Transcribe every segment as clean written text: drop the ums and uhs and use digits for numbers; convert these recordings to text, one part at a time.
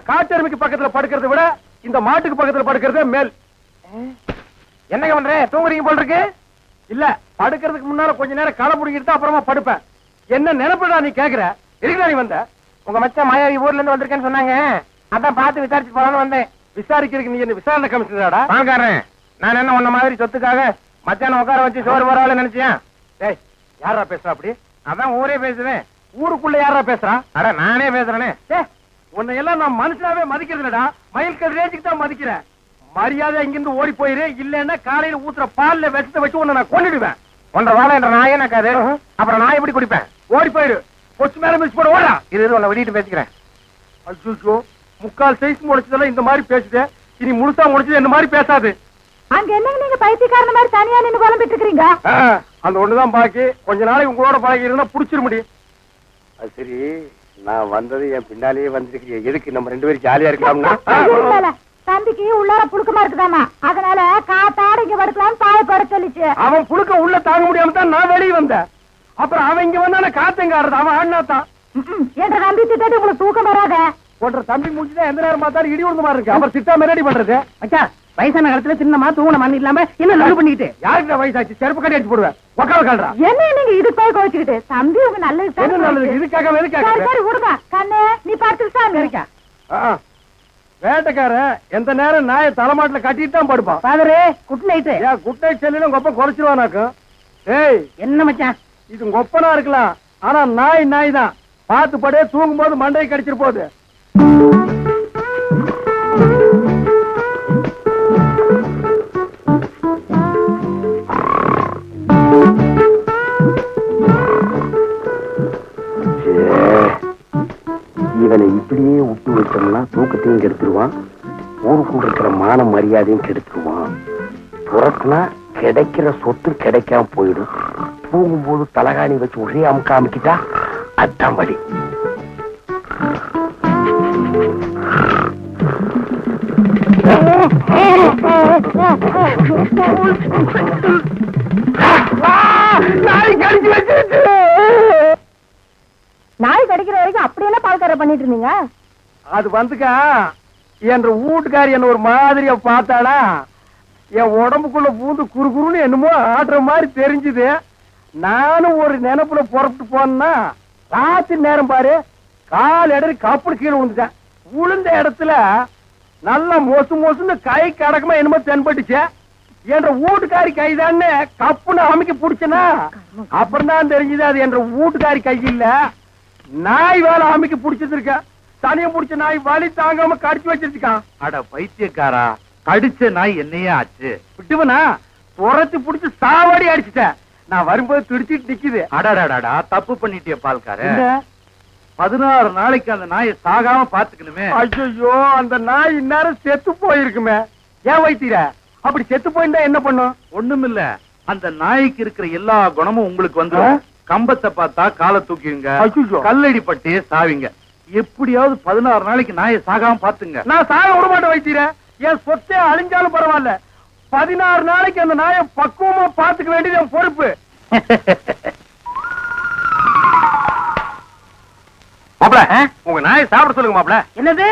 காட்டெருமைக்கு பக்கத்துல படுக்கிறத விட இந்த மாட்டுக்கு பக்கத்துல படுக்கிறதே மேல். என்னங்க பண்ற? தூங்குறீங்க போல் இருக்கு. இல்ல, படுக்கிறதுக்கு முன்னால கொஞ்ச நேரம் களை புடிங்கிட்டு அப்புறமா படுப்பேன். என்ன நினைப்புடா நீ கேக்குற? எதுக்குடா நீ வந்த? உங்க மச்சான் மாயாவி ஊர்ல இருந்து வந்திருக்கேன்னு சொன்னாங்க, அதான் பார்த்து விசாரிச்சு போலான்னு வந்தேன். விசாரிக்கிறதுக்கு நீ என்ன விசாரணை கமிஷனராடா? பாக்காரன், நான் என்ன உன்ன மாதிரி சொத்துக்காக மச்சான உட்கார வச்சு சோறு போறாள் நினைச்சேன். டேய், யாரா பேசுறா அப்படி? அதான் ஊரே பேசுவேன். ஊருக்குள்ள யாரா பேசுறா? அட நானே பேசுறேனே. உன்னை எல்லாம் நான் மனுஷனாவே மதிக்கிறது இல்லடா, மயில்கல் ரேஞ்சுக்கு தான் மதிக்கிறேன். மரியாதை இங்கிருந்து ஓடி போயிரு, இல்லன்னா காலையில ஊத்துற பால்ல விஷத்தை வச்சு உன்னை நான் கொன்னுடுவேன். ஒன்றரை வாழை என்ற நாயே நக்காது, அப்புறம் நான் எப்படி குடிப்பேன்? ஓடி போயிரு, கொச்சு மேல மிஸ் போட ஓடா. இது உன்னை விடிட்டு பேசிக்கிறேன். அச்சோ, முக்கால் சைஸ் முடிச்சதெல்லாம் இந்த மாதிரி பேசுது, இனி முழுசா முடிச்சது இந்த மாதிரி பேசாது. அங்க என்னங்க நீங்க பைத்தியக்காரன மாதிரி தனியா நின்னு புலம்பிட்டு இருக்கீங்க? அந்த ஒண்ணுதான் பாக்கி. கொஞ்ச நாளைக்கு உங்களோட பழகி இருந்தா புடிச்சிட முடியும். அது சரி, நான் வந்தது என் பின்னாலேயே வந்துருக்கீங்க. எதுக்கு? நம்ம ரெண்டு பேரும் ஜாலியா இருக்கலாம்னா? தம்பிக்கு உள்ளார புழுக்கமா இருக்குதாமா, அதனால காத்தாட இங்க படுக்கலாம் பாய பட சொல்லிச்சு. அவன் புழுக்க உள்ள தாங்க முடியாம தான் நான் வெளியே வந்தேன். அப்புறம் அவன் இங்க வந்தான காத்தங்க ஆடுறது, அவன் ஆடினாத்தான். என்ற தம்பி திட்டாட்டி உங்களுக்கு தூக்கம் வராத. போன்ற தம்பி முடிச்சுதான் எந்த நேரம் பார்த்தாலும் இடி விழுந்த மாதிரி இருக்கு. அப்புறம் திட்டா ரெடி பண்றது. அச்சா, வயசான காலத்துல சின்னமா தூங்கின மண் இல்லாம என்ன லவ் பண்ணிட்டு யாருக்கு வயசாச்சு? செருப்பு கட்டி அடிச்சு போடுவேன். உக்கால கால்றா. என்ன நீங்க இது போய் கோச்சிக்கிட்டு? தம்பி உங்க நல்லது நல்லது இதுக்காக எதுக்காக? சரி விடுங்க கண்ணே, நீ பார்த்துட்டு இருக்கா. வேட்டைக்காரன் எந்த நேரம் நாயை தலைமாட்டுல கட்டிட்டு தான் படுப்பான். ஃபாதரே, குட் நைட். குட் நைட் செல்லும் கொப்ப குறைச்சிருவானாக்கும். ஏய், என்ன மச்சான் இது கொப்பனா இருக்கலாம், ஆனா நாய் நாய் தான். பார்த்து படே, தூங்கும் போது மண்டையை கடிச்சிட்டு போகுது. இவனை இப்படியே விட்டு வச்சோம்னா தூக்கத்தையும் கெடுத்துருவான், ஊருக்குள்ள இருக்கிற மான மரியாதையும் கெடுத்துருவான். புறத்துனா கிடைக்கிற சொத்து கிடைக்காம போயிடும். தூங்கும்போது தலகாணி வச்சு ஒரே அமுக்க அமுக்கிட்டா அதான் வழி. நாய் கடிக்கிற வரைக்கும் அப்படி என்ன பால்கார பண்ணிட்டு இருந்தீங்க? அது வந்துக்கா, என்ற வீட்டுக்காரி என்ன ஒரு மாதிரியா பார்த்தாளா, என் உடம்புக்குள்ள பூந்து குறுகுறுன்னு என்னமோ ஆடுற மாதிரி தெரிஞ்சுது. நானும் ஒரு நினைப்புல புறப்பட்டு போனா, ராத்திரி நேரம் பாரு, கால் இடறி கப்புனு கீழே விழுந்துட்டேன். விழுந்த இடத்துல நல்லா மொசு மொசுன்னு கை கடக்கமா என்னமோ தென்பட்டுச்சு. என்ற வீட்டுக்காரி கைதான்னு கப்புன்னு அமைக்க பிடிச்சனா, அப்புறம் தான் தெரிஞ்சுது அது என்ற வீட்டுக்காரி கை இல்ல, நாய் வேலை அமைக்க பிடிச்சிருக்க. தனியம் பிடிச்ச நாய் வலி தாங்காம கடிச்சு வச்சிருக்கான். அட பைத்தியக்காரா, கடிச்ச நாய் என்னையே ஆச்சு? விட்டுவனா துரத்தி பிடிச்சு சாவடி அடிச்சுட்டேன். நான் வரும்போது துடிச்சிட்டு நிக்குது. அடடா, தப்பு பண்ணிட்டிய பால்கார. 16 நாளைக்கு அந்த நாயை சாகாம பாத்துக்கணுமே. ஐயோ, அந்த நாய் இந்நேரம் செத்து போயிருக்குமே. ஏன் வைத்தீர? அப்படி செத்து போயிருந்தா என்ன பண்ணும்? ஒண்ணுமில்ல, அந்த நாய்க்கு இருக்கிற எல்லா குணமும் உங்களுக்கு வந்து கம்பத்தை பார்த்தா காலை தூக்கிங்க, கல்லடி பட்டே சாவிங்க. எப்படியாவது 16 நாளைக்கு நாயை சாகாம பாத்துங்க. நான் சாக விட மாட்டேன் வைத்தீர. என் சொத்தே அழிஞ்சாலும் பரவாயில்ல, 16 நாளைக்கு அந்த நாயை பக்குவமா பாத்துக்க வேண்டியது என் பொறுப்பு. மாப்ள, உங்க நாயை சாப்பிட சொல்லுங்க மாப்ள. என்னது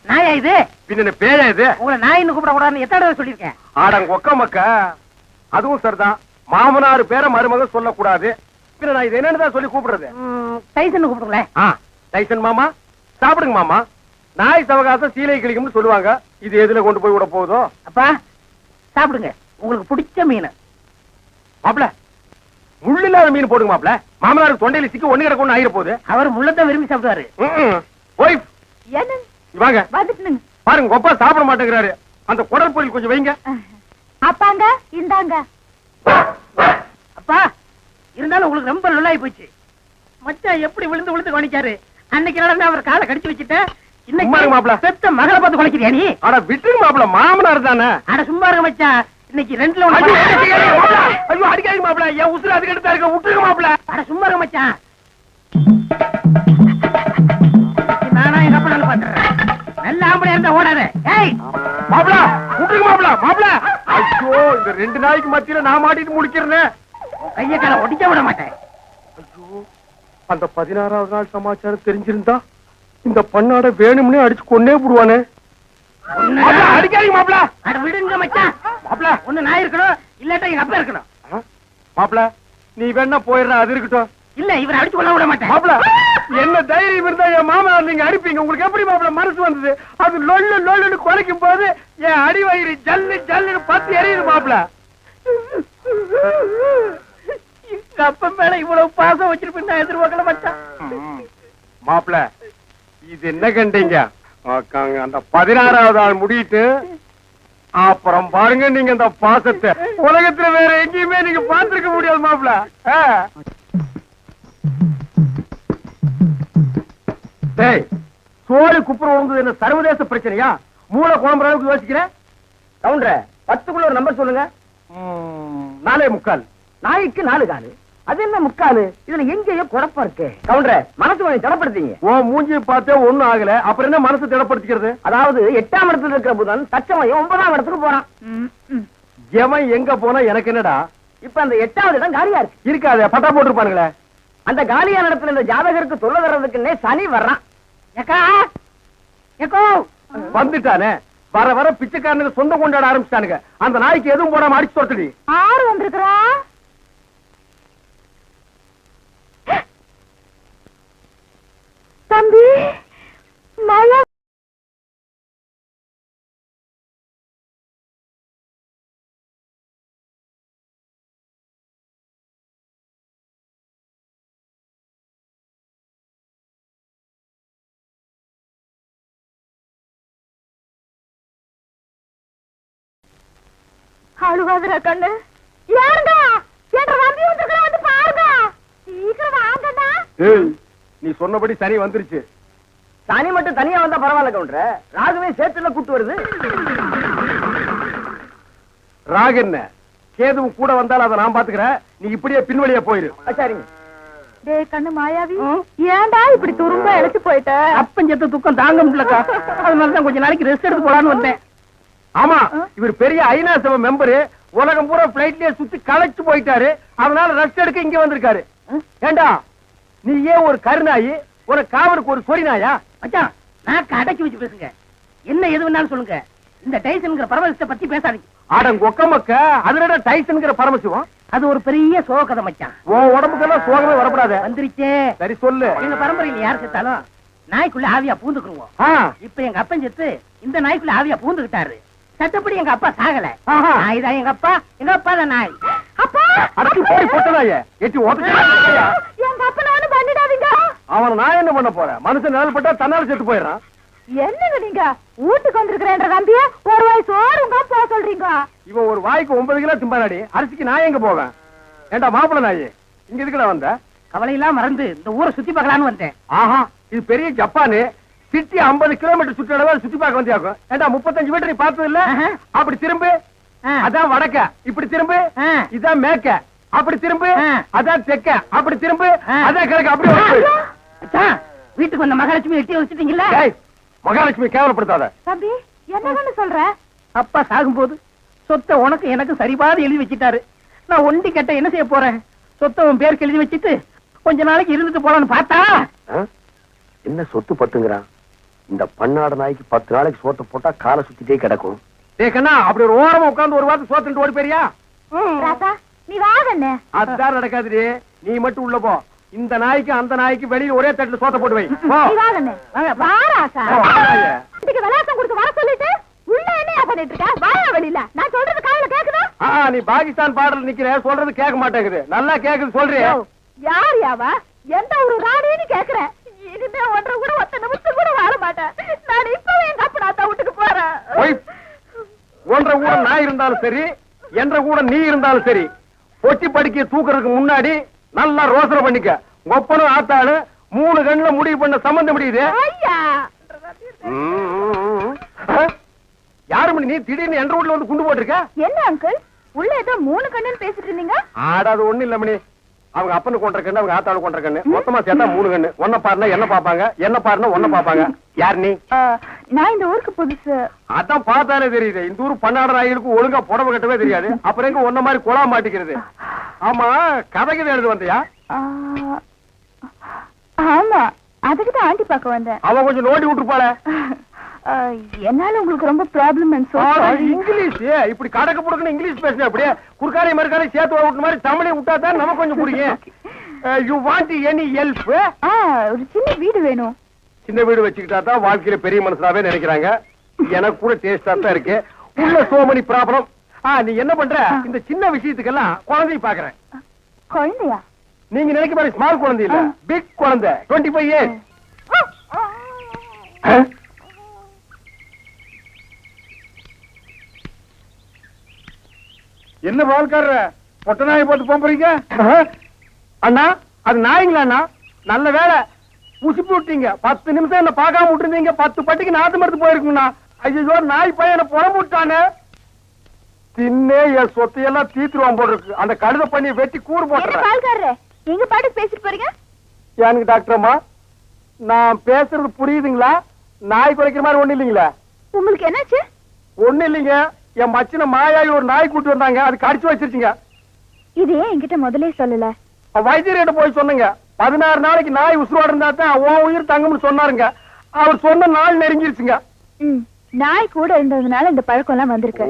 நாயா இது? பின்ன பேயா இது? உங்களை நாயின்னு கூப்பிட கூடாதுன்னு எத்தனை தடவை சொல்லிருக்கேன்? ஆடங்க ஒக்க மக்க. அதுவும் சரிதான், மாமனார் பேரை மருமக சொல்லக்கூடாது. பின்ன நான் இது என்னன்னு சொல்லி கூப்பிடுறது? டைசன் கூப்பிடுங்களேன். டைசன் மாமா, சாப்பிடுங்க மாமா. நாய் சவகாசம் சீலை கிளிக்கும்னு சொல்லுவாங்க. இது எதுல கொண்டு போய் விட போகுதோ? அப்பா சாப்பிடுங்க, உங்களுக்கு பிடிச்ச மீன். மாப்ள, முள்ளு இல்லாத மீன் போடுங்க மாப்ள. மாமனாருக்கு தொண்டையில சிக்கி ஒண்ணு கிடக்கு ஆயிர போகுது. அவர் முள்ளத்தான் விரும்பி சாப்பிடுவாரு. வாங்க வந்துட்டுங்க. பாருங்க, கொப்பா சாப்பிட மாட்டேங்கிறாரு. அந்த குடல் பொரியல் கொஞ்சம் வைங்க. அப்பாங்க இந்தாங்க. அப்பா இருந்தாலும் உங்களுக்கு ரொம்ப நல்லாயி போச்சு. மச்சான் எப்படி விழுந்து விழுந்து கவனிக்காரு. அன்னைக்கு நடந்து அவர் காலை கடிச்சு வச்சுட்டேன். இன்னைக்கு மாப்ள பெத்த மகளை பார்த்து குலைக்கிறியா நீ? அட விட்டுருங்க மாப்ள, மாமனார் தானே. அட சும்மா இருக்க மச்சான், இன்னைக்கு ரெண்டுல ஐயோ அடிக்காதீங்க மாப்ள, என் உசுறு அதுக்கு எடுத்தா இருக்க. விட்டுருங்க மாப்ள. அட சும்மா இருக்க மச்சான், நானா எங்க அப்பா நல்லா பாத்துறேன். நல்ல ஆம்பளை இருந்தா ஓடாத. ஏய் மாப்ள, விட்டுருங்க மாப்ள. மாப்ள, ஐயோ இந்த ரெண்டு நாய்க்கு மத்தியில நான் மாட்டிட்டு முடிக்கிறேன். கைய கால ஒடிக்க விட மாட்டேன். ஐயோ, அந்த 16வது நாள் சமாச்சாரம் தெரிஞ்சிருந்தா இந்த பண்ணாட வேணும்னே அடிச்சு கொன்னே போடுவானே. அடிக்காதீங்க மாப்பிள. அட விடுங்க மச்சான். மாப்பிள ஒண்ணு நான் இருக்கணும், இல்லாட்டா எங்க அப்பா இருக்கணும். மாப்பிள நீ வேணா போயிடுற, அது இருக்கட்டும். இல்ல இவரை அடிச்சு கொள்ள விட மாட்டேன். மாப்பிள என்ன தைரியம் இருந்தா என் மாமா நீங்க அடிப்பீங்க? உங்களுக்கு எப்படி மாப்பிள மனசு வந்தது? அது லொல்லு லொல்லுன்னு குறைக்கும் போது என் அடி வயிறு ஜல்லு ஜல்லுன்னு பத்தி எரியுது மாப்பிள. எங்க அப்பா மேல இவ்வளவு பாசம் வச்சிருப்பேன் நான் எதிர்பார்க்கல மச்சான். மாப்பிள இது என்ன கண்டீங்க? அந்த 16வது ஆள் முடிட்டு அப்புறம் பாருங்க நீங்க இந்த பாசத்தை உலகத்துல வேற எங்கேயுமே நீங்க பார்த்திருக்க முடியாது மாப்பிள. சோழி குப்புறம் விழுந்தது என்ன சர்வதேச பிரச்சனையா? மூளை குழம்புற அளவுக்கு யோசிக்கிறேன். கவுண்டர 10க்குள்ள ஒரு நம்பர் சொல்லுங்க. 4.25. நாய்க்கு 4 காலு. அது என்ன முக்காலு? இதுல எங்கேயோ குழப்பம் இருக்கு. கவுண்டர மனசு கொஞ்சம் திடப்படுத்தீங்க. ஓ மூஞ்சி பார்த்தே ஒண்ணும் ஆகல, அப்புறம் என்ன மனசு திடப்படுத்திக்கிறது? அதாவது 8ஆம் இடத்துல இருக்கிற புதன் தச்சமயம் 9ஆம் இடத்துக்கு போறான். எவன் எங்க போனா எனக்கு என்னடா? இப்ப அந்த 8வது இடம் காலியா இருக்கு. இருக்காது, பட்டா போட்டுருப்பானுங்களே. அந்த காலியான இடத்துல இந்த ஜாதகருக்கு தொல்லை தர்றதுக்குன்னே சனி வர்றான். வந்துட்டானே, வர வர பிச்சைக்காரனுக்கு சொந்த கொண்டாட ஆரம்பிச்சிட்டானுங்க. அந்த நாய்க்கு எதுவும் போடாம அடிச்சு தொட்டடி. 6 வந்திருக்கிறா. தம்பி மழை. அழுகாதுரா கண்ணு. யாருங்க என்ற நம்பி வந்திருக்கிறா, வந்து பாருங்க. சீக்கிரம் வாங்கடா. நீ சொன்னபடி சனி வந்துருச்சு. சனி மட்டும் தனியா வந்தா பரவாயில்ல கவுண்டர, ராகுவே சேர்த்துல கூட்டு வருது. ராகு என்ன கேதுவும் கூட வந்தாலும் அதை நான் பாத்துக்கிறேன். நீ இப்படியே பின்வழியா போயிரு. சரிங்க. டேய் கண்ணு மாயாவி, ஏன்டா இப்படி துரும்ப இழைச்சு போயிட்ட? அப்பஞ்சத்த துக்கம் தாங்க முடியலக்கா, அதனாலதான் கொஞ்ச நாளைக்கு ரெஸ்ட் எடுத்து போலான்னு வந்தேன். ஆமா, இவர் பெரிய ஐநா சபை மெம்பரு, உலகம் பூரா பிளைட்லயே சுத்தி களைச்சு போயிட்டாரு. அதனால ரெஸ்ட் எடுக்க இங்க வந்திருக்காரு. ஏண்டா நீ ஏன் ஒரு கருநாயி, ஒரு காவலுக்கு ஒரு சொறி நாயா? மச்சான் நான் அடக்கி வச்சு பேசுங்க, என்ன எது வேணாலும் சொல்லுங்க. இந்த டைசன்ங்கிற பரமசிவத்தை பத்தி பேசாதீங்க. ஆடங்க ஒக்கமக்க அதுல டைசன்ங்கிற பரமசிவம், அது ஒரு பெரிய சோக கதை மச்சான். உன் உடம்புக்கெல்லாம் சோகமே வரப்படாது. வந்துருச்சே. சரி சொல்லு. எங்க பரம்பரையில யார் செத்தாலும் நாய்க்குள்ள ஆவியா பூந்துக்குருவோம். இப்ப எங்க அப்பன் செத்து இந்த நாய்க்குள்ள ஆவியா பூந்துக்கிட்டாரு. சட்டப்படி எங்க அப்பா சாகல. நாய் தான் எங்க அப்பா, எங்க அப்பா தான் நாய். அப்பா அடக்கி போய் போட்டதாயே எட்டி ஓட்டு. எங்க அப்பா நானும் பண்ணிடாதீங்க. அவன் நான் என்ன பண்ண போறேன்? மனுஷன் நிழல் பட்டா தன்னால செத்து போயிடறான். என்னங்க நீங்க வீட்டுக்கு வந்திருக்கிறேன்ற நம்பிய ஒரு வாய் சோறுங்க போக சொல்றீங்க? இவன் ஒரு வாய்க்கு 9 கிலோ திம்பாடி, அரிசிக்கு நான் எங்க போவேன்? ஏண்டா மாப்பிள்ள நாயே, இங்க எதுக்குடா வந்த? கவலையெல்லாம் மறந்து இந்த ஊரை சுத்தி பார்க்கலான்னு வந்தேன். ஆஹா, இது பெரிய ஜப்பானு. சிட்டி 50 கிலோமீட்டர் சுற்றளவு சுத்தி பார்க்க வந்தியாக்கும். ஏண்டா 35 மீட்டர் நீ பார்த்தது இல்ல? அப்படி திரும்பு, அதான் வடக்க. இப்படி திரும்பு, இதான் மேக்க. அப்படி திரும்பு, அதான் தெக்க. அப்படி திரும்பு, அதான் கிழக்கு. அப்படி வீட்டுக்கு வந்த மகாலட்சுமி எட்டி வச்சுட்டீங்களா? மகாலட்சுமி கேவலப்படுத்தாத. தம்பி என்னன்னு சொல்ற? அப்பா சாகும்போது சொத்தை உனக்கு எனக்கு சரிபாதி எழுதி வச்சிட்டாரு. நான் ஒண்டி கட்ட என்ன செய்ய போறேன்? சொத்தை உன் பேருக்கு எழுதி வச்சிட்டு கொஞ்ச நாளைக்கு இருந்துட்டு போலான்னு பார்த்தா என்ன சொத்து பத்துங்கிறான்? இந்த பண்ணாட நாய்க்கு 10 நாளைக்கு சோத்த போட்டா காலை சுத்திட்டே கிடக்கும். கண்ணா அப்படி ஒரு ஓரமா உட்கார்ந்து ஒரு வாரத்தை சோத்துட்டு ஓடி போறியா? ராசா நீ வாங்கண்ணே. அதுதான் நடக்காதுடி. நீ மட்டும் உள்ள போ. இந்த நாய்க்கு அந்த நாய்க்கு வெளியில ஒரே தட்டுல சோத்த போட்டு வை. நீ வாங்கண்ணே. வா ராசா. இதுக்கு விலாசம் கொடுத்து வர சொல்லிட்டு உள்ள என்னையா பண்ணிட்டு இருக்க? வாயா வெளியில. நான் சொல்றது காதுல கேக்குதா? நீ பாகிஸ்தான் பார்டர்ல நிக்கிற, சொல்றது கேட்க மாட்டேங்குது. நல்லா கேக்குது சொல்றியா? யார் யாவா? எந்த ஒரு ராணின்னு கேக்குறேன். இனிமே ஒன்றை கூட ஒத்த நிமிஷம் கூட வாழ மாட்டேன். நான் இப்பவே எங்க அப்பா வீட்டுக்கு போறேன். ஒன்றை கூட நான் இருந்தாலும் சரி, என்ற கூட நீ இருந்தாலும் சரி, பொட்டி படிக்க தூக்குறதுக்கு முன்னாடி நல்லா ரோசனை பண்ணிக்க. ஒப்பனும் ஆத்தாளு 3 கண்ணுல முடிவு பண்ண சம்பந்தம் முடியுது. யாரு மணி நீ திடீர்னு என்ற வீட்டுல வந்து குண்டு போட்டிருக்க? என்ன அங்கிள் உள்ள ஏதோ 3 கண்ணுன்னு பேசிட்டு இருந்தீங்க? ஆடாது ஒண்ணு இல்ல மணி. அவங்க அப்பனு கொண்ட கண்ணு, அவங்க ஆத்தாளு கொண்ட கண்ணு, மொத்தமா சேர்த்தா 3 கண்ணு. ஒன்ன பாருனா என்ன பாப்பாங்க, என்ன பாருனா ஒன்ன பாப்பாங்க. யார் நீ? நான் இந்த ஊருக்கு புதுசு. அதான் பார்த்தாலே தெரியுது. இந்த ஊர் பன்னாடு நாய்களுக்கு ஒழுங்கா புடவை கட்டவே தெரியாது. அப்புறம் எங்க ஒன்ன மாதிரி குழா மாட்டிக்கிறது. ஆமா, கதைக்கு எழுது வந்தியா? ஆமா, அதுக்கு தான் ஆண்டி பார்க்க வந்தேன். அவன் கொஞ்சம் நோண்டி விட்டுருப்பாள. என்னால உங்களுக்கு ரொம்ப ப்ராப்ளம். இங்கிலீஷ் இப்படி கடக்க புடுக்கணும் இங்கிலீஷ் பேசுன அப்படியே குறுக்காரை மறுக்காரை சேர்த்து விட்டு மாதிரி தமிழை விட்டா தான் நமக்கு கொஞ்சம் பிடிக்கும். You want any help? ஒரு சின்ன வீடு வேணும். சின்ன வீடு வச்சுக்கிட்டா தான் வாழ்க்கையில பெரிய மனுஷனாவே நினைக்கிறாங்க. எனக்கு கூட டேஸ்டா தான் இருக்கு. உள்ள சோ many ப்ராப்ளம். நீ என்ன பண்ற? இந்த சின்ன விஷயத்துக்கெல்லாம் குழந்தை பாக்குறேன். குழந்தையா? நீங்க நினைக்க மாதிரி ஸ்மால் குழந்தை இல்ல, பிக் குழந்தை. 25 years. என்ன பால்காரர பொட்ட நாயை போட்டு போறீங்க? அண்ணா அது நாய்ங்களா அண்ணா? நல்ல வேலை உசுப்பி விட்டீங்க. 10 நிமிஷம் என்ன பார்க்காம விட்டுருந்தீங்க. 10 பட்டிக்கு நாத்து மருந்து போயிருக்குங்கண்ணா. ஐயோ நாய் பையன் என்ன புறம்பு விட்டானே. தின்னே என் சொத்தையெல்லாம் தீத்துருவான் போல இருக்கு. அந்த கழுத பண்ணி வெட்டி கூறு போட்டுறேன். பால்காரரே, எங்க பாட்டுக்கு பேசிட்டு போறீங்க? எனக்கு டாக்டர் அம்மா நான் பேசுறது புரியுதுங்களா? நாய் குறைக்கிற மாதிரி ஒண்ணு இல்லைங்களா? உங்களுக்கு என்னாச்சு? ஒண்ணு இல்லைங்க. என் மச்சின மாயாயி ஒரு நாய் கூட்டு வந்தாங்க. அது கடிச்சு வச்சிருச்சுங்க. இது ஏன் என்கிட்ட முதலே சொல்லல? வைத்தியர்கிட்ட போய் சொன்னங்க. 16 நாளைக்கு நாய் உசுரோட இருந்தா தான் உன் உயிர் தங்கும்னு சொன்னாருங்க. அவர் சொன்ன நாள் நெருங்கிருச்சுங்க. நாய் கூட இருந்ததுனால இந்த பழக்கம் எல்லாம் வந்திருக்கு.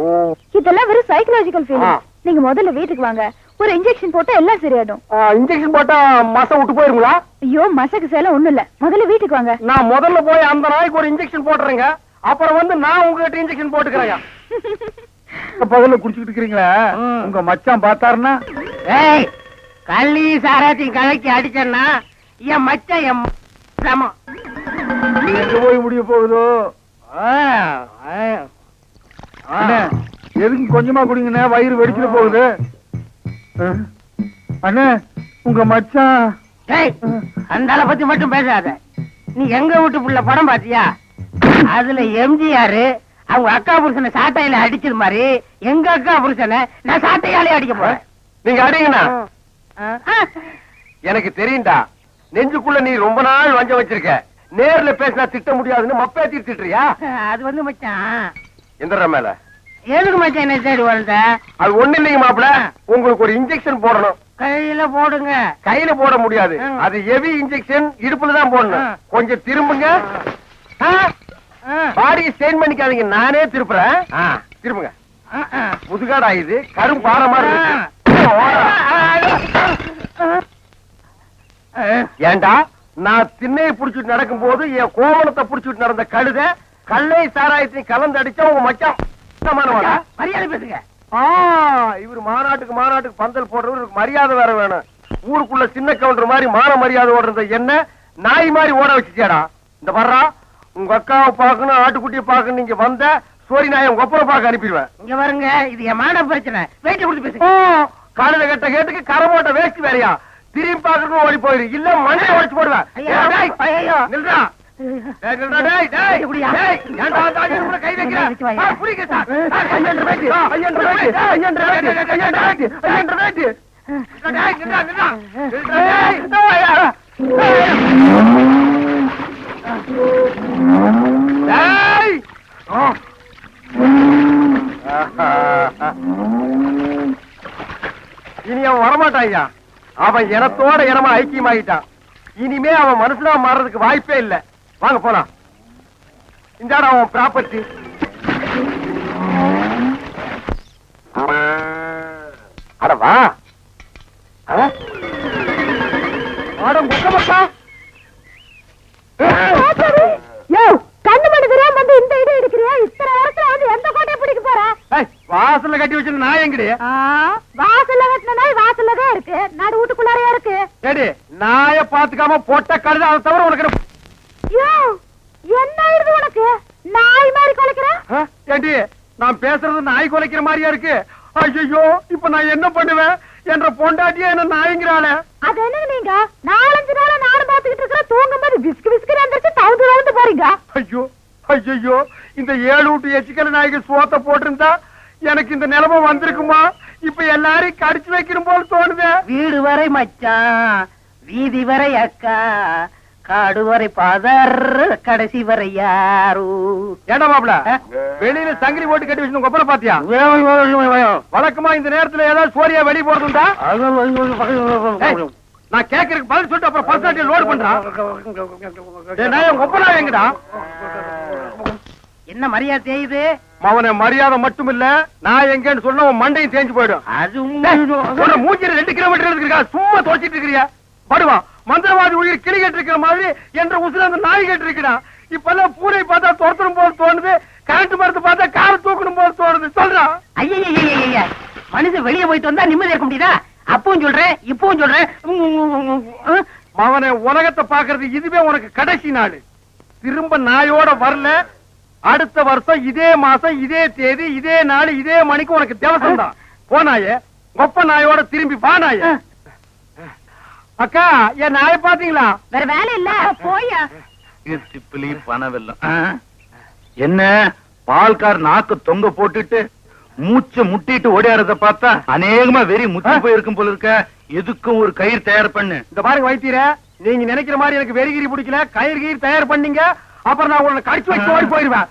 இதெல்லாம் வெறும் சைக்கலாஜிக்கல் ஃபீலிங். நீங்க முதல்ல வீட்டுக்கு வாங்க. ஒரு இன்ஜெக்ஷன் போட்டா எல்லாம் சரியாடும். இன்ஜெக்ஷன் போட்டா மசை விட்டு போயிருங்களா? ஐயோ மசக்கு சேலம் ஒண்ணும் இல்ல. முதல்ல வீட்டுக்கு வாங்க. நான் முதல்ல போய் அந்த நாய்க்கு ஒரு இன்ஜெக்ஷன் போட்டுறேங்க. அப்புறம் வந்து நான் உங்ககிட்ட இன்ஜெக்ஷன் போட்டுக்கிறேன். பகல்ல குடிச்சுக்கிட்டு இருக்கீங்களா? உங்க மச்சான் பார்த்தாருன்னா கள்ளி சாராத்தையும் கலக்கி அடிச்சேன்னா என் மச்சான் என் சமம். எங்க போய் முடிய போகுதோ? எதுக்கு கொஞ்சமா குடிங்கண்ணே, வயிறு வெடிச்சுட்டு போகுது. அண்ணே உங்க மச்சான். அந்த ஆளை பத்தி மட்டும் பேசாத. நீ எங்க வீட்டு புள்ள படம் பாத்தியா? அதுல எம்ஜிஆர் அவங்க அக்கா புருஷனை சாட்டையில அடிச்சது மாதிரி எங்க அக்கா புருஷனை நான் சாட்டையாலே அடிக்க போறேன். நீங்க அடிங்கண்ணா. எனக்கு தெரியும்டா, நெஞ்சுக்குள்ள நீ ரொம்ப நாள் வஞ்சம் வச்சிருக்க. நேர்ல பேசினா திட்ட முடியாதுன்னு மப்பேத்தி திட்டுறியா? அது வந்து மச்சான் எந்திர மேல எதுக்கு மச்சான் என்ன தேடி வந்த? அது ஒண்ணு இல்லைங்க மாப்பிள, உங்களுக்கு ஒரு இன்ஜெக்ஷன் போடணும். கையில போடுங்க. கையில போட முடியாது, அது ஹெவி இன்ஜெக்ஷன், இடுப்புல தான் போடணும். கொஞ்சம் திரும்புங்க. பாடியை ஸ்டெயின் பண்ணிக்காதீங்க, நானே திருப்புறேன். திரும்புங்க. முதுகாடா இது, கரும் பாறை மாதிரி இருக்கு. ஏண்டா நான் திண்ணையை புடிச்சிட்டு நடக்கும் போது என் கோவணத்தை புடிச்சிட்டு நடந்த கழுத கல்லை சாராயத்தையும் கலந்து அடிச்சா உங்க மச்சான் மரியாதை பேசுங்க. இவர் மாநாட்டுக்கு பந்தல் போடுறவருக்கு மரியாதை வேற வேணும். ஊருக்குள்ள சின்ன கவுண்டர் மாதிரி மான மரியாதை ஓடுறத என்ன நாய் மாதிரி ஓட வச்சுச்சேடா. இந்த வர்றா உங்க அக்காவை பாக்கணும், ஆட்டுக்குட்டியை பாக்கணும். நீங்க வந்த சோரி நாயை உங்க அப்புறம் பார்க்க அனுப்பிடுவேன். இங்க வருங்க, இது என் மான பிரச்சனை. வேட்டி கொடுத்து பேசுங்க. காலையில கட்ட கேட்டுக்கு கரமோட்ட வேஸ்ட் வேறையா? திரும்பி பாக்கணும் ஓடி போயிரு, இல்ல மண்ணை உடைச்சு போடுவேன். நில்றா. கை வைக்கிறேன். இனி அவன் வரமாட்டான். அவன் இனத்தோட இனமா ஐக்கியமாயிட்டான். இனிமே அவன் மனுஷனா மாறதுக்கு வாய்ப்பே இல்ல. வாங்க போலாம். இந்த அவன் ப்ராப்பர்ட்டி. அடவா கண்ணு மணி தெரியாம வந்து இந்த இடம் எடுக்கிறியா? இத்தனை வருஷம் வந்து எந்த கோட்டையை பிடிக்க போற? வாசல்ல கட்டி வச்சிருந்த நாய் எங்கடி? வாசல்ல கட்டின நாய் வாசல்ல தான் இருக்கு, நாடு வீட்டுக்குள்ளாரையா இருக்கு. ஏடி நாய பாத்துக்காம போட்ட கழுத, அதை தவிர உனக்கு என்ன ஆயிருது உனக்கு? நாய் மாதிரி குலைக்கிற? ஏடி நான் பேசுறது நாய் குலைக்கிற மாதிரியா இருக்கு? ஐயோ இப்ப நான் என்ன பண்ணுவேன்? என்ற பொண்டாட்டியா என்ன நாய்ங்கிறாளே. அது என்ன நீங்க 4-5 நாளா நானும் பாத்துக்கிட்டு இருக்கிற, தூங்கும் போது விஸ்கு விஸ்கு வந்துருச்சு, தவுந்து போறீங்க. ஐயோ ஐயோ இந்த 7 வீட்டு எச்சிக்கல நாய்க்கு சோத்த போட்டிருந்தா எனக்கு இந்த நிலைமை வந்திருக்குமா? இப்ப எல்லாரையும் கடிச்சு வைக்கணும் போல தோணுது. வீடு வரை மச்சான், வீதி வரை அக்கா, காடு வரை பாதர், கடைசி வரை யாரு. ஏடா மாப்பிள, வெளியில சங்கிலி போட்டு கட்டி வச்சு கொப்பரை பாத்தியா? வழக்கமா இந்த நேரத்துல ஏதாவது சோரியா வெளியே போறதுண்டா? நான் கேட்கறதுக்கு பதில் சொல்லிட்டு அப்புறம் பர்சனாலிட்டி லோட் பண்றான். நான் ஒப்பனா எங்கடா? என்ன மரியாதை செய்யுது? அவனை மரியாதை மட்டும் இல்ல, நான் எங்கன்னு சொன்ன உன் மண்டையும் தேஞ்சு போயிடும். அது மூஞ்சில 2 கிலோமீட்டர் இருக்கா, சும்மா தோச்சிட்டு இருக்கிறியா? படுவான் மந்திரவாதி உயிர் கிளி கேட்டு இருக்கிற மாதிரி என்ற உசுர அந்த நாய் கேட்டு இருக்கிறா. இப்பெல்லாம் பூனை பார்த்தா துரத்தணும் போது தோணுது, கரண்ட் மரத்தை பார்த்தா காரை தூக்கணும் போது தோணுது. சொல்றான். ஐயா மனுஷன் வெளியே போயிட்டு வந்தா நிம்மதி இருக்க முடியுதா? அப்பவும் சொல்றேன் இப்பவும் சொல்றேன். அவனை உலகத்தை பாக்குறது இதுவே உனக்கு கடைசி நாள். திரும்ப நாயோட வரல, அடுத்த வருஷம் இதே மாசம் இதே தேதி இதே நாள் இதே மணிக்கு உனக்கு திவசம் தான். போனாயே கொப்ப நாயோட திரும்பி வானாய. அக்கா என் நாயை பாத்தீங்களா? வேற வேலை இல்ல, போயா. திப்பிலி பணவெல்லாம் என்ன பால்கார் நாக்கு தொங்க போட்டுட்டு மூச்சை முட்டிட்டு ஓடியாரத பார்த்தா அநேகமா வெறி முத்தி போயிருக்கும் போல இருக்க. எதுக்கும் ஒரு கயிறு தயார் பண்ணு. இந்த பாருங்க வைத்தியர, நீங்க நினைக்கிற மாதிரி எனக்கு வெறிகிரி பிடிக்கல. கயிறு கயிறு தயார் பண்ணீங்க, அப்புறம் நான் உன்னை கடிச்சு வச்சு ஓடி போயிருவேன்.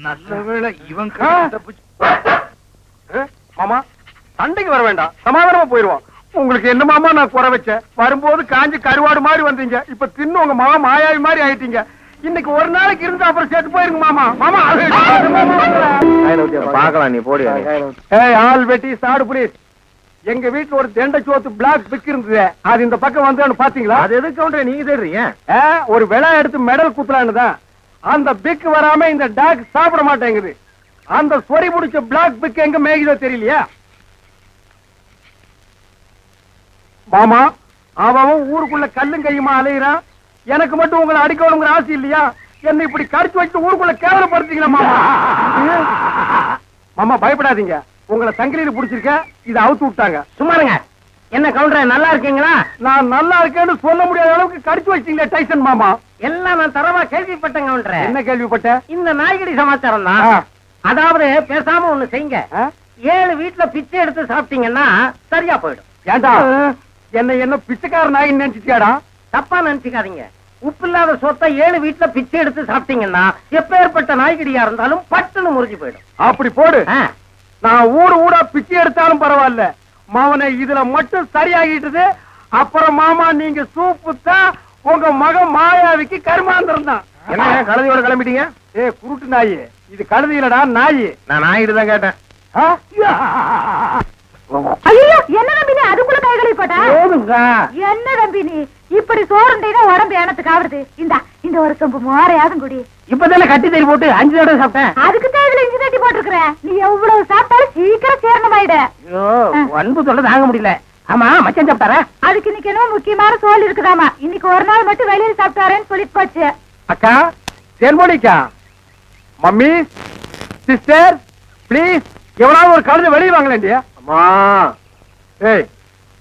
நல்ல வேளை இவன் மாமா சண்டைக்கு வர வேண்டாம், சமாதானமா போயிருவோம். உங்களுக்கு என்ன மாமா நான் குறை வச்சேன்? வரும்போது காஞ்சி கருவாடு மாதிரி வந்தீங்க, இப்ப தின்னு உங்க மாமா மாயாவி மாதிரி ஆயிட்டீங்க. இன்னைக்கு ஒரு நாளைக்கு இருந்து அப்புறம் சேர்த்து போயிருங்க மாமா. மாமா பாக்கலாம், நீ போடு. ஆள் வெட்டி சாடு புலிஸ். எங்க வீட்டுல ஒரு தெண்ட சோத்து பிளாக் பிக் இருந்தது, அது இந்த பக்கம் வந்து பாத்தீங்களா? அது எதுக்கு கவுண்டர் நீங்க தெரியுங்க? ஒரு விழா எடுத்து மெடல் குத்துலான்னு தான். அந்த பிக் வராம இந்த டாக் சாப்பிட மாட்டேங்குது. அந்த சொறி பிடிச்ச பிளாக் பிக் எங்க மேய்தோ தெரியலையா மாமா? அவன் ஊருக்குள்ள கல்லும் கையுமா அலையிறான். எனக்கு மட்டும் உங்களை அடிக்கணுங்கிற ஆசை இல்லையா? என்ன இப்படி கடிச்சு வச்சு ஊருக்குள்ள கேவலப்படுத்தீங்களா மாமா? மாமா பயப்படாதீங்க, உங்களை சங்கிலியில புடிச்சிருக்க, இதை அவுத்து விட்டாங்க. சும்மாருங்க. என்ன கவுண்டர் நல்லா இருக்கீங்களா? நான் நல்லா இருக்கேன்னு சொல்ல முடியாத அளவுக்கு கடிச்சு வச்சிட்டீங்களே டைசன் மாமா. எல்லாம் நான் தரமா கேள்விப்பட்டேன் கவுண்டர். என்ன கேள்விப்பட்ட? இந்த நாய்கடி சமாச்சாரம் தான். அதாவது பேசாம ஒண்ணு செய்யுங்க, 7 வீட்டுல பிச்சை எடுத்து சாப்பிட்டீங்கன்னா சரியா போயிடும். ஏண்டா என்ன பிச்சைக்கார நாய் நினைச்சிட்டியாடா? தப்பா நினைச்சுக்காதீங்க. உப்பு இல்லாத சொத்தை 7 வீட்டுல பிச்சை எடுத்து சாப்பிட்டீங்கன்னா எப்பேற்பட்ட நாய்கடியா இருந்தாலும் பட்டுன்னு முறிஞ்சு போயிடும். அப்படி போடு. நான் ஊடா பிச்சை எடுத்தாலும் பரவாயில்ல, மாவனை இதுல மட்டும் சரியாகிட்டது. அப்புறம் மாமா நீங்க சூப்பு தான், உங்க மகன் மாயாவிக்கு கருமாந்திரம் தான். என்ன கழுதையோட கிளம்பிட்டீங்க? குருட்டு நாய் இது, கழுதி இல்லடா நாய். நான் நாயிட்டு தான் கேட்டேன். ஐயோ என்ன தம்பி நீ அதுக்குள்ள கைகளை போட்டா? என்ன தம்பி நீ இப்படி சோறுண்டா உடம்பு எனத்துக்கு ஆவறது? இந்த ஒரு சொம்பு மோரையாதும் குடி. இப்பதானே கட்டி தறி போட்டு 5 தடவை சாப்பிட்டேன். அதுக்கு தான் இதுல இஞ்சி தட்டி போட்டுருக்க. நீ எவ்வளவு சாப்பிட்டாலும் சீக்கிரம் சேரணமாயிட. அன்பு சொல்ல தாங்க முடியல. ஆமா மச்சான் சாப்பிட்டாரா? அதுக்கு இன்னைக்கு என்ன முக்கியமான சோல் இருக்குதாமா. இன்னைக்கு ஒரு நாள் மட்டும் வெளியில சாப்பிட்டாரேன்னு சொல்லிட்டு போச்சு. அக்கா தேன்மொழிக்கா, மம்மி சிஸ்டர் பிளீஸ், எவனாவது ஒரு கழுதை வெளியே வாங்கலேண்டியா? அம்மா ஏய்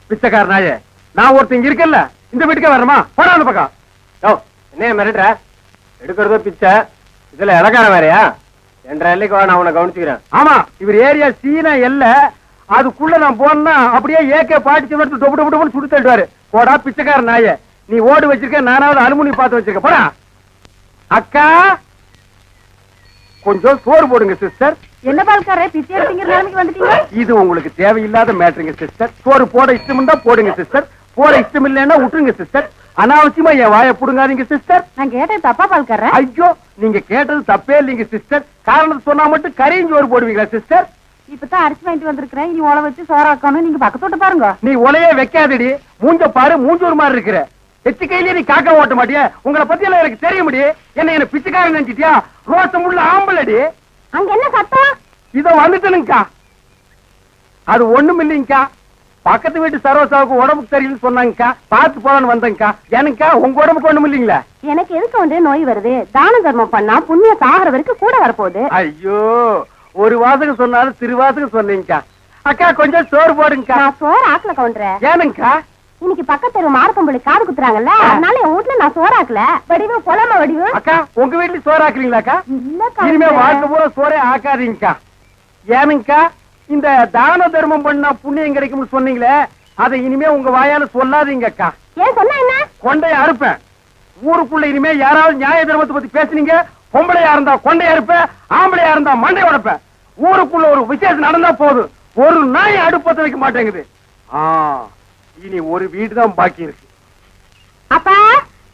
பிச்சைக்கார நாயே, நான் ஒருத்தங்க இருக்கல, இந்த வீட்டுக்கே வரமா? போடா அந்த பக்கம். என்ன மிரட்டுற? எடுக்கிறதோ பிச்சை, இதுல இலக்காரம் வேறையா? என்ற எல்லைக்கு வா, நான் உன்னை கவனிச்சுக்கிறேன். ஆமா, இவர் ஏரியா சீனா எல்ல, அதுக்குள்ள நான் போனா அப்படியே ஏகே பாட்டி டொப்பு டொப்பு டொப்புன்னு சுட்டு தள்ளுவாரு. போடா பிச்சைக்கார நாயே, நீ ஓடு வச்சிருக்க, நானாவது அலுமினி பார்த்து வச்சிருக்க. போடா. அக்கா கொஞ்சம் சோறு போடுங்க சிஸ்டர். என்ன பால்காரே பிச்சை எடுத்தீங்க நிலைமைக்கு வந்துட்டீங்க? இது உங்களுக்கு தேவையில்லாத மேட்டருங்க சிஸ்டர். சோறு போட இஷ்டம் தான் போடுங்க சிஸ்டர், போட இஷ்டம் இல்லைன்னா விட்டுருங்க சிஸ்டர். அனாவசியமா என் வாயை புடுங்காதீங்க சிஸ்டர். நான் கேட்டது தப்பா பால்கார? ஐயோ நீங்க கேட்டது தப்பே இல்லைங்க சிஸ்டர். காரணம் சொன்னா மட்டும் கரையும் சோறு போடுவீங்களா சிஸ்டர்? இப்பதான் அரிசி வாங்கிட்டு வந்திருக்கிறேன், இனி உழ வச்சு சோறாக்கணும். நீங்க பக்கத்தோட்ட பாருங்க. நீ உலையே வைக்காதடி, மூஞ்ச பாரு, மூஞ்சூர் மாதிரி இருக்கிற. எச்சு கையிலேயே நீ காக்கா ஓட்ட மாட்டிய. உங்களை பத்தி எல்லாம் எனக்கு தெரிய முடியும். என்ன பிச்சைக்காரன் நினைச்சிட்டியா? ரோசம் உள்ள ஆம்பளடி. அங்க என்ன சத்தம்? இதோ வந்துட்டனுங்கக்கா. அது ஒண்ணும் இல்லைங்கக்கா, பக்கத்து வீட்டு சரோசாவுக்கு உடம்புக்கு சரியில்லைன்னு சொன்னாங்கக்கா, பார்த்து போலான்னு வந்தேங்கக்கா. எனக்கா உங்க உடம்புக்கு ஒண்ணும் இல்லைங்களா? எனக்கு எதுக்கு வந்து நோய் வருது? தான தர்மம் பண்ணா புண்ணிய சாகர வரைக்கும் கூட வரப்போகுது. ஐயோ ஒரு வாசகம் சொன்னாலும் திருவாசகம் சொன்னீங்கக்கா. அக்கா கொஞ்சம் சோறு போடுங்கக்கா. நான் சோறு ஆக்கல கவுண்டர். ஏனுங்கக்கா? இன்னைக்கு பக்கத்து தெரு மாரப்பம்பளி காது குத்துறாங்கல்ல, அதனால என் வீட்டுல நான் சோறாக்கல. வடிவு பொலம வடிவு. அக்கா உங்க வீட்டுல சோறு ஆக்குறீங்களாக்கா? இல்லக்கா. இனிமே வாழ்க்கை பூரா சோறே ஆக்காதீங்கக்கா. ஏனுங்கக்கா? இந்த தான தர்மம் பண்ணா புண்ணியம் கிடைக்கும்னு சொன்னீங்களே, அதை இனிமே உங்க வாயால சொல்லாதீங்கக்கா. ஏன் சொன்னா என்ன? கொண்டைய அறுப்பேன். ஊருக்குள்ள இனிமே யாராவது நியாய தர்மத்தை பத்தி பேசுனீங்க, பொம்பளையா இருந்தா கொண்டைய அறுப்பேன், ஆம்பளையா இருந்தா மண்டை உடைப்பேன். ஊருக்குள்ள ஒரு விசேஷம் நடந்தா போதும், ஒரு நாய் அடுப்பத்த வைக்க மாட்டேங்குது. இனி ஒரு வீடு தான் பாக்கி இருக்கு. அப்பா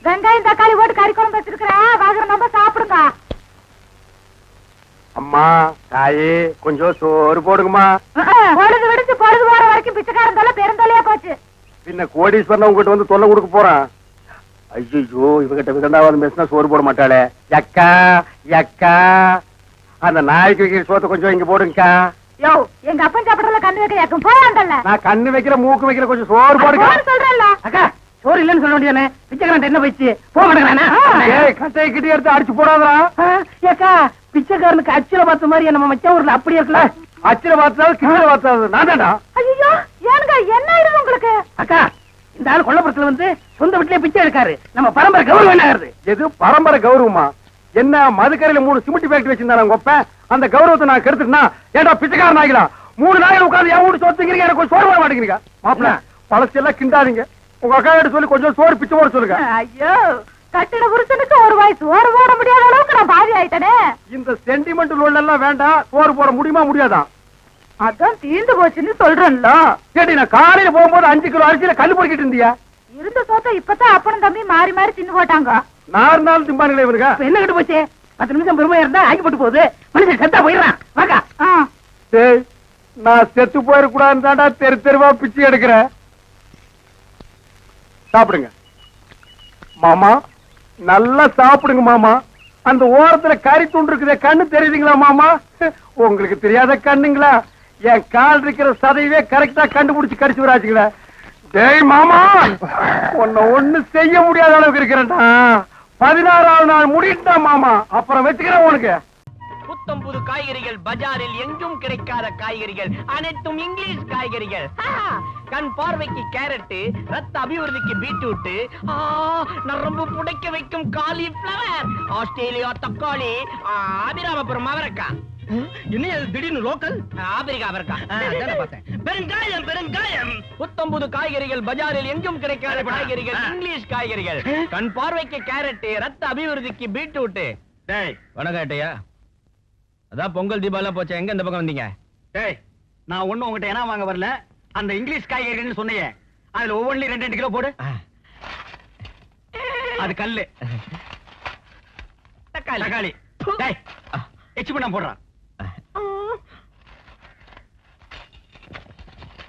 வெங்காயம் தக்காளி போட்டு கறி குழம்பு வச்சிருக்கிறேன், வாங்குற நம்ம சாப்பிடுங்க. அம்மா தாயே கொஞ்சம் சோறு போடுங்கம்மா. பொழுது விடுச்சு பொழுது போற வரைக்கும் பிச்சைக்காரன் தொல்லை பெருந்தொல்லையா போச்சு. பின்ன கோடீஸ்வரன் உங்ககிட்ட வந்து தொல்லை கொடுக்க போறான். ஐயோ இவகிட்ட விதண்டாவது பேசினா சோறு போட மாட்டாளே. எக்கா எக்கா அந்த நாய்க்கு வைக்கிற சோத்தை கொஞ்சம் இங்க போடுங்கக்கா. யோ எங்க அப்பன் சாப்பிடறதுல கண்ணு வைக்க போயாண்டல்ல. நான் கண்ணு வைக்கிற மூக்கு வைக்கிற கொஞ்சம் சோறு போடுங்க. சொல்றேன்ல அக்கா சோறு இல்லன்னு சொல்ல வேண்டியதானே, பிச்சைக்காரன் என்ன போயிடுச்சு போக மாட்டேங்கிறானா? ஏய் கட்டையை கிட்டி எடுத்து அடிச்சு போடாதா. ஏக்கா பிச்சைக்காரனுக்கு அச்சுல பார்த்த மாதிரி நம்ம மச்ச ஊர்ல அப்படியே இருக்கல. அச்சில பார்த்தாது கிச்சில பார்த்தாது நான் தான்டா. ஐயோ ஏனுங்க என்ன ஆயிடுது உங்களுக்கு? அக்கா இந்த ஆள் கொல்லப்புறத்துல வந்து சொந்த வீட்டிலே பிச்சை எடுக்காரு, நம்ம பரம்பரை கௌரவம் என்ன ஆகுது? எது பரம்பரை கௌரவமா? என்ன மதுக்கரையில 3 சிமெண்ட் ஃபேக்டரி வச்சிருந்தாங்க உங்க அப்ப, அந்த கௌரவத்தை நான் கெடுத்துட்டா ஏன்டா பிச்சைக்காரன் ஆகிடா? 3 நாளைக்கு உட்கார்ந்து என் வீட்டு சொத்துக்கிறீங்க, எனக்கு கொஞ்சம் சோறு போட மாட்டேங்கிறீங்க. மாப்பிள்ள பழசெல்லாம் கிண்டாதீங்க. உங்க அக்கா கிட்ட சொல்லி கொஞ்சம் சோறு பிச்சை போட சொல்லுங்க. ஐயோ கட்டிட புருஷனுக்கு ஒரு வாய் சோறு போட முடியாத அளவுக்கு நான் பாதி ஆயிட்டனே. இந்த சென்டிமெண்ட் லோன் எல்லாம் வேண்டாம். சோறு போட முடியுமா முடியாதா? அதான் தீர்ந்து போச்சுன்னு சொல்றேன்ல. கேட்டி நான் காலையில போகும்போது 5 கிலோ அரிசியில கல்லு பொறுக்கிட்டு இருந்தியா? இருந்த சோத்த இப்பதான் அப்பனும் தம்பி மாறி மாறி தின்னு போட்டாங்க. 4 நாள் திம்பானுங்களே இவனுங்க. இப்ப என்ன கட்டு போச்சு? 10 நிமிஷம் பெருமையா இருந்தா ஆகி போட்டு போகுது, மனுஷன் செத்தா போயிடுறான். வாக்கா டேய் நான் செத்து போயிடக்கூடாதுன்னு தாண்டா தெரு தெருவா பிச்சை எடுக்கிறேன். சாப்பிடுங்க மாமா, நல்லா சாப்பிடுங்க மாமா. அந்த ஓரத்துல கறி துண்டு இருக்குதே, கண்ணு தெரியுதுங்களா மாமா? உங்களுக்கு தெரியாத கண்ணுங்களா? என் கால் இருக்கிற சதையவே கரெக்டா கண்டுபிடிச்சு கடிச்சு வராச்சுங்களா? டேய் மாமா உன்னை ஒண்ணு செய்ய முடியாத அளவுக்கு இருக்கிறேன்டா. 16ஆவது நாள் முடிட்டா மாமா, அப்புறம் வச்சுக்கிறேன் உனக்கு. புத்தம் புது காய்கறிகள் பஜாரில் எங்கும் கிடைக்காத காய்கறிகள், அனைத்தும் இங்கிலீஷ் காய்கறிகள். கண் பார்வைக்கு கேரட், ரத்த அபிவிருத்திக்கு பீட்ரூட், நரம்பு புடைக்க வைக்கும் காலிஃபிளவர், ஆஸ்திரேலியா தக்காளி, அபிராமபுரம் அவரைக்காய். என்ன திடீர்னு லோக்கல் ஆப்பிரிக்கா அவரைக்காய். பெருங்காயம் பெருங்காயம். புத்தம் புது காய்கறிகள் பஜாரில் எங்கும் கிடைக்காத காய்கறிகள், இங்கிலீஷ் காய்கறிகள். கண் பார்வைக்கு கேரட், ரத்த அபிவிருத்திக்கு பீட்ரூட். வணக்கம் ஏட்டையா. அதான் பொங்கல் தீபாவளி போச்சா, எங்க இந்த பக்கம் வந்தீங்க? டேய் நான் ஒண்ணும் உங்ககிட்ட என்ன வாங்க வரல. அந்த இங்கிலீஷ் காய்கறின்னு சொன்னீங்க, அதுல ஒவ்வொன்றிலும் 2 கிலோ போடு. அது கல்லு தக்காளி. டேய் எச்சு பண்ண போடுறான்.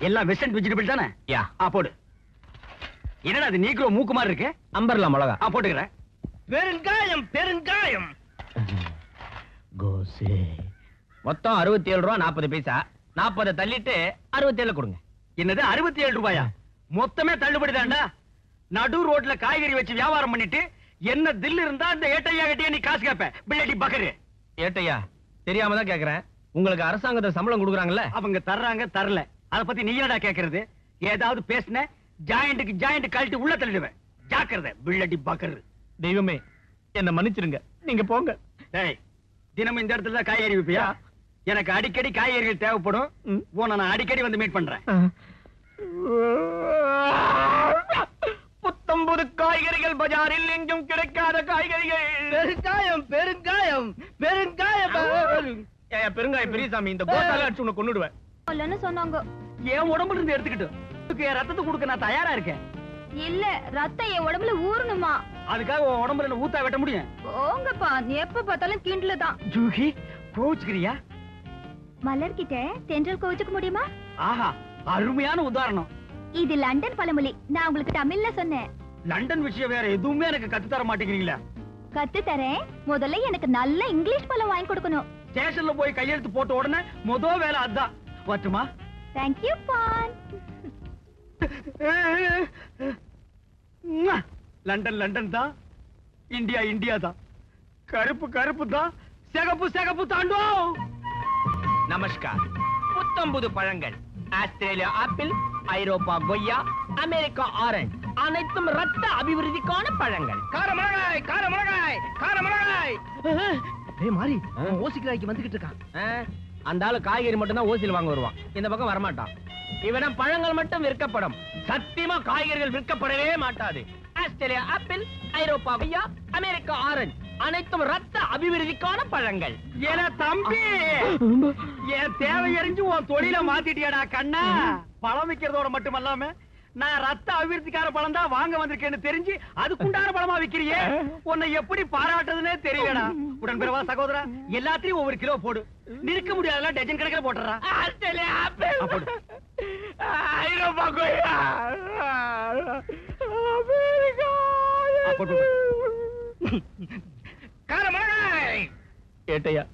எல்லாம் வெஸ்டர்ன் வெஜிடபிள் தானே? யா போடு. என்னடா அது நீக்ரோ மூக்கு மாதிரி இருக்கு? அம்பர்லா மிளகா. போட்டுக்கிறேன். பெருங்காயம் பெருங்காயம். கோசே மொத்தம் 67 ரூபா 40 பைசா. 40 தள்ளிட்டு 67 கொடுங்க. என்னது 67 ரூபாயா? மொத்தமே தள்ளுபடி தான்டா. நடு ரோட்ல காய்கறி வச்சு வியாபாரம் பண்ணிட்டு என்ன தில் இருந்தா அந்த ஏட்டையா கிட்டே நீ காசு கேப்ப பிள்ளடி பக்கரு. ஏட்டையா தெரியாம தான் கேக்குறேன், உங்களுக்கு அரசாங்கத்தை சம்பளம் கொடுக்குறாங்கல்ல? அவங்க தர்றாங்க தரல, அத பத்தி நீ என்னடா கேக்குறது? ஏதாவது பேசுன ஜாயிண்ட்க்கு ஜாயிண்ட் கழட்டி உள்ள தள்ளிடுவேன். ஜாக்கிரதை பிள்ளடி பக்கரு. தெய்வமே என்ன மன்னிச்சிருங்க, நீங்க போங்க. டேய் தினமும் இந்த இடத்துல காய்கறி விப்பியா? எனக்கு அடிக்கடி காய்கறிகள் தேவைப்படும். உன்னை நான் அடிக்கடி வந்து மீட் பண்றேன். புத்தம் புது காய்கறிகள் பஜாரில் எங்கும் கிடைக்காத காய்கறிகள். பெருங்காயம் பெருங்காயம் பெருங்காயம். பெருங்காய பெரியசாமி, இந்த கோட்டால அடிச்சு உன்னை கொன்னுடுவேன் சொன்னாங்க. என் உடம்புல இருந்து எடுத்துக்கிட்டு என் ரத்தத்தை கொடுக்க நான் தயாரா இருக்கேன். இல்ல ரத்தம் என் உடம்புல ஊறணுமா? அதுக்காக உன் உடம்புல என்ன ஊத்தா வெட்ட முடியும்? போங்கப்பா, நீ எப்ப பார்த்தாலும் கிண்டல தான். ஜூஹி கோச்சுக்கிறியா? மலர்கிட்ட தென்றல் கோச்சுக்க முடியுமா? ஆஹா அருமையான உதாரணம். இது லண்டன் பழமொழி, நான் உங்களுக்கு தமிழ்ல சொன்னேன். லண்டன் விஷயம் வேற எதுவுமே எனக்கு கத்து தர மாட்டேங்கிறீங்களா? கத்து தரேன், முதல்ல எனக்கு நல்ல இங்கிலீஷ் பழம் வாங்கி கொடுக்கணும். ஸ்டேஷன்ல போய் கையெழுத்து போட்ட உடனே முதல் வேலை அதான். வரட்டுமா? தேங்க் யூ பான். லண்டன் லண்டன் தான், இந்தியா இந்தியா தான், கருப்பு கருப்பு தான், சிகப்பு சிகப்பு தாண்டோ. நமஸ்கார். புத்தம் புது பழங்கள், ஆஸ்திரேலியா ஆப்பிள், ஐரோப்பா கொய்யா, அமெரிக்கா ஆரஞ்சு, அனைத்தும் ரத்த அபிவிருத்திக்கான பழங்கள். காரமிளகாய் காரமிளகாய் காரமிளகாய். ஏய் மாரி, ஓசிக்கலாய்க்கு வந்துகிட்டு இருக்கான். அந்த ஆளு காய்கறி மட்டும் தான் ஓசியில் வாங்க வருவான், இந்த பக்கம் வரமாட்டான். இவன பழங்கள் மட்டும் விற்கப்படும், சத்தியமா காய்கறிகள் விற்கப்படவே மாட்டாது. ஆஸ்திரேலியா ஆப்பிள், ஐரோப்பா கொய்யா, அமெரிக்கா ஆரஞ்சு, அனைத்தும் ரத்த அபிவிருத்திக்கான பழங்கள். ஏன்னா தம்பி என் தேவை அறிஞ்சு உன் தொழில மாத்திட்டியாடா கண்ணா. பழம் விக்கிறதோட மட்டுமல்லாம நான் ரத்த அபிவிருத்திக்கார பழம் தான் வாங்க வந்திருக்கேன்னு தெரிஞ்சு அதுக்குண்டான பழமா விக்கிறியே உன்னை எப்படி பாராட்டுறதுன்னே தெரியலடா. உடன் பிறவா சகோதரா எல்லாத்தையும் ஒவ்வொரு கிலோ போடு. நிற்க முடியாதெல்லாம் டஜன் கணக்கில் போட்டுறா. ஐரோப்பா கொய்யா, ஏட்டையா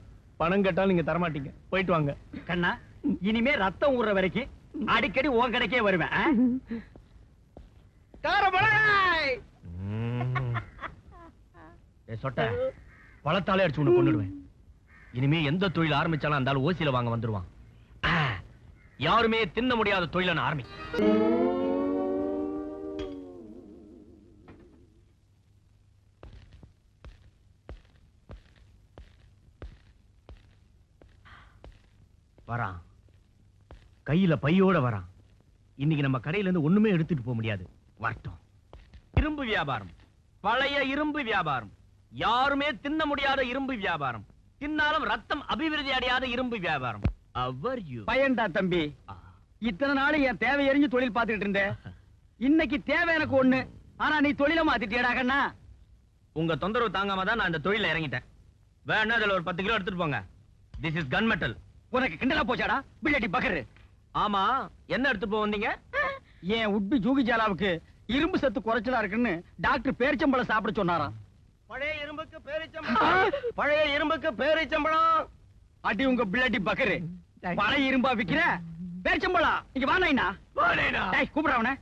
பணம் கேட்டாலும் நீங்க தரமாட்டீங்க, போயிட்டு வாங்க. கண்ணா இனிமே ரத்தம் ஊற வரைக்கும் அடிக்கடி உன் கடைக்கே வருவேன். சொட்ட பழத்தாலே அடிச்சு உன்னை கொண்டுடுவேன். இனிமே எந்த தொழில் ஆரம்பிச்சாலும் அந்த ஆள் ஓசியில வாங்க வந்துருவான். யாருமே தின்ன முடியாத தொழிலான ஆரம்பி. வரான், கையில பையோட வரான். இன்னைக்கு நம்ம கடையில இருந்து ஒண்ணுமே எடுத்துட்டு போக முடியாது. வரட்டும். இரும்பு வியாபாரம், பழைய இரும்பு வியாபாரம், யாருமே தின்ன முடியாத இரும்பு வியாபாரம், தின்னாலும் ரத்தம் அபிவிருத்தி அடையாத இரும்பு வியாபாரம். பயன்டா தம்பி, இத்தனை நாள் என் தேவை எறிஞ்சு தொழில் பார்த்துட்டு இருந்தேன். இன்னைக்கு தேவை எனக்கு ஒண்ணு, ஆனா நீ தொழில மாத்திட்டியடா கண்ணா. உங்க தொந்தரவு தாங்காம தான் நான் இந்த தொழில இறங்கிட்டேன். வேணா அதுல ஒரு 10 கிலோ எடுத்துட்டு போங்க. This is gun metal. உனக்கு கிண்டலா போச்சாடா பிள்ளை பக்கரு? ஆமா, என்ன எடுத்து போ வந்தீங்க? என் உட்பி ஜூகி ஜாலாவுக்கு இரும்பு சத்து குறைச்சலா இருக்குன்னு டாக்டர் பேரிச்சம்பழம் சாப்பிட சொன்னாராம். பழைய இரும்புக்கு பேரிச்சம்பழம், பழைய இரும்புக்கு பேரிச்சம்பழம். அடி உங்க பிள்ளை பக்கரு, பழைய இரும்பா விக்கிற பேரிச்சம்பழம். இங்க வா நைனா, கூப்பிடுறவன.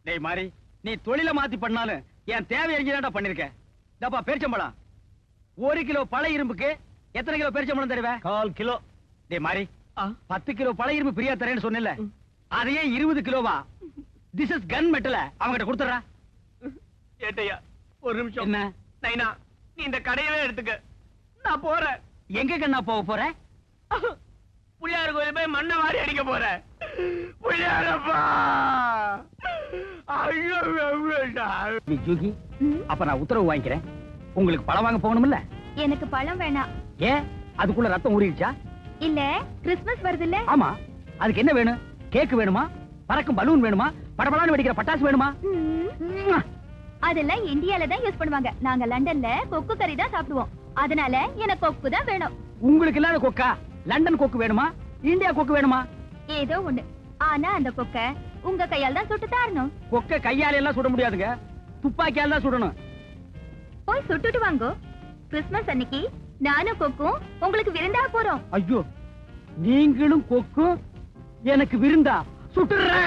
டேய் மாறி, நீ தொழில மாத்தி பண்ணாலும் என் தேவை எரிஞ்சுதான்டா பண்ணிருக்க. டப்பா பேரிச்சம்பழம் 1 கிலோ பழைய இரும்புக்கு எத்தனை கிலோ பேரிச்சம்பழம் தருவேன்? 1/4 கிலோ. டேய் மாறி, 10 கிலோ பழைய இரும்பு பிரியா தரேன்னு சொன்னல, அதையே 20 கிலோவா? This is gun metal. அவங்கிட்ட கொடுத்துறா. ஏட்டையா ஒரு நிமிஷம். என்ன நைனா, நீ இந்த கடையவே எடுத்துக்க, நான் போறேன். எங்க கண்ணா போக போற? புளியார் கோயில் போய் மண்ணை வாரி அடிக்க போறேன். புளியாரப்பா, ஜூகி, அப்ப நான் உத்தரவு வாங்கிக்கிறேன். உங்களுக்கு பழம் வாங்க போகணும்ல? எனக்கு பழம் வேணாம். ஏன், அதுக்குள்ள ரத்தம் ஊறிடுச்சா? இல்ல, கிறிஸ்துமஸ் வருது இல்ல? ஆமா, அதுக்கு என்ன வேணும்? கேக் வேணுமா? பறக்கும் பலூன் வேணுமா? படபடான்னு வெடிக்கிற பட்டாசு வேணுமா? அதெல்லாம் இந்தியால தான் யூஸ் பண்ணுவாங்க. நாங்க லண்டன்ல கொக்கு கறி தான் சாப்பிடுவோம். அதனால எனக்கு கொக்கு தான் வேணும். உங்களுக்கு இல்லாத கொக்கா? லண்டன் கொக்கு வேணுமா? இந்தியா கொக்கு வேணுமா? ஏதோ ஒண்ணு. ஆனா அந்த கொக்க உங்க கையால தான் சுட்டு தரணும். கொக்க கையால எல்லாம் சுட முடியாதுங்க, துப்பாக்கியால தான் சுடணும். போய் சுட்டுட்டு வாங்கோ. கிறிஸ்துமஸ் அன்னைக்கு நானும் கொக்கும் உங்களுக்கு விருந்தா போறோம். ஐயோ, நீங்களும் கொக்கும் எனக்கு விருந்தா? சுட்டுறேன்.